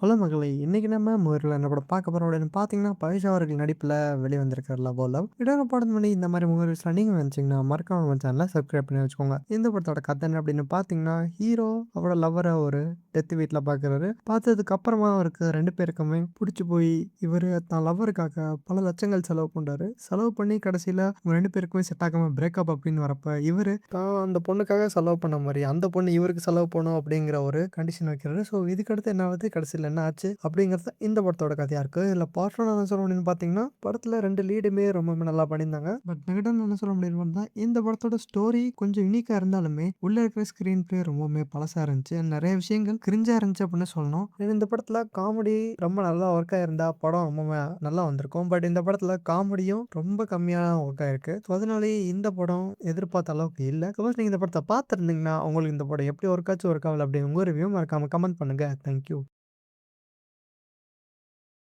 Hello மகளே! இன்னைக்கு நம்ம முதல்ல என்ன படம் பார்க்க போறோம் அப்படின்னு பார்த்தீங்கன்னா, பவிஷா அவர்கள் நடிப்பில வெளிவந்திருக்கிற லவ் ஓ லவ். இடர பாடல் மணி இந்த மாரி மூவிஸ்லாம் நீங்க நினைச்சீங்கன்னா, மறக்காம நம்ம சேனல சப்ஸ்கிரைப் பண்ணி வச்சுக்கோங்க. இந்த படத்தோட கதை என்ன அப்படின்னு பார்த்தீங்கன்னா, ஹீரோ அவரோட லவ்வர ஒரு டெத் வீட்ல பார்க்குறாரு. பார்த்ததுக்கு அப்புறமா அவருக்கு 2 பேருக்குமே புடிச்சு போய், இவரு தான் லவ்வருக்காக பல லட்சங்கள் செலவு பண்றாரு. செலவு பண்ணி கடைசியில உங்க 2 பேருக்குமே செட் ஆகாம பிரேக்கப் அப்படின்னு வரப்ப, இவரு தான் அந்த பொண்ணுக்காக செலவு பண்ண மாரி, அந்த பொண்ணு இவருக்கு செலவு பண்ணும் அப்படிங்கிற ஒரு கண்டிஷன் வைக்கிறாரு. ஸோ இதுக்கடுத்து என்ன ஆகுது? கடைசியில என்ன ஆச்சு? அப்படிங்கிறது தான் இந்த படத்தோட கதையா இருக்கு. இதுல பார்ட் 1 என்ன சொல்ல முடியும்னு பார்த்தீங்கன்னா, படத்துல 2 லீடுமே ரொம்பவுமே நல்லா பண்ணியிருந்தாங்க. பட் நெகட்டிவ்னு என்ன சொல்ல முடியும்னு பார்த்தா, இந்த படத்தோட ஸ்டோரி கொஞ்சம் யுனிக்கா இருந்தாலுமே, உள்ள இருக்கிற ஸ்க்ரீன் பிளே ரொம்பவுமே பழசா இருந்துச்சு. நெறைய விஷயங்கள் கிரிஞ்சா இருந்துச்சு அப்படின்னு சொல்லணும். இந்த படத்துல காமெடி ரொம்ப நல்லா ஒர்க் ஆயிருந்தா, படம் ரொம்பவுமே நல்லா வந்திருக்கும். பட் இந்த படத்துல காமெடியும் ரொம்ப கம்மியா ஒர்க் ஆயிருக்கு. ஸோ அதனாலேயே இந்த படம் எதிர்பார்த்த அளவுக்கு இல்ல. சப்போஸ் நீங்க இந்த படத்த பார்த்திருந்தீங்கன்னா, உங்களுக்கு இந்த படம் எப்படி ஒர்க் ஆச்சு, ஒர்க் ஆகல அப்படின்னு உங்க ரிவ்யூ மறக்காம கமெண்ட் பண்ணுங்க. Thank you.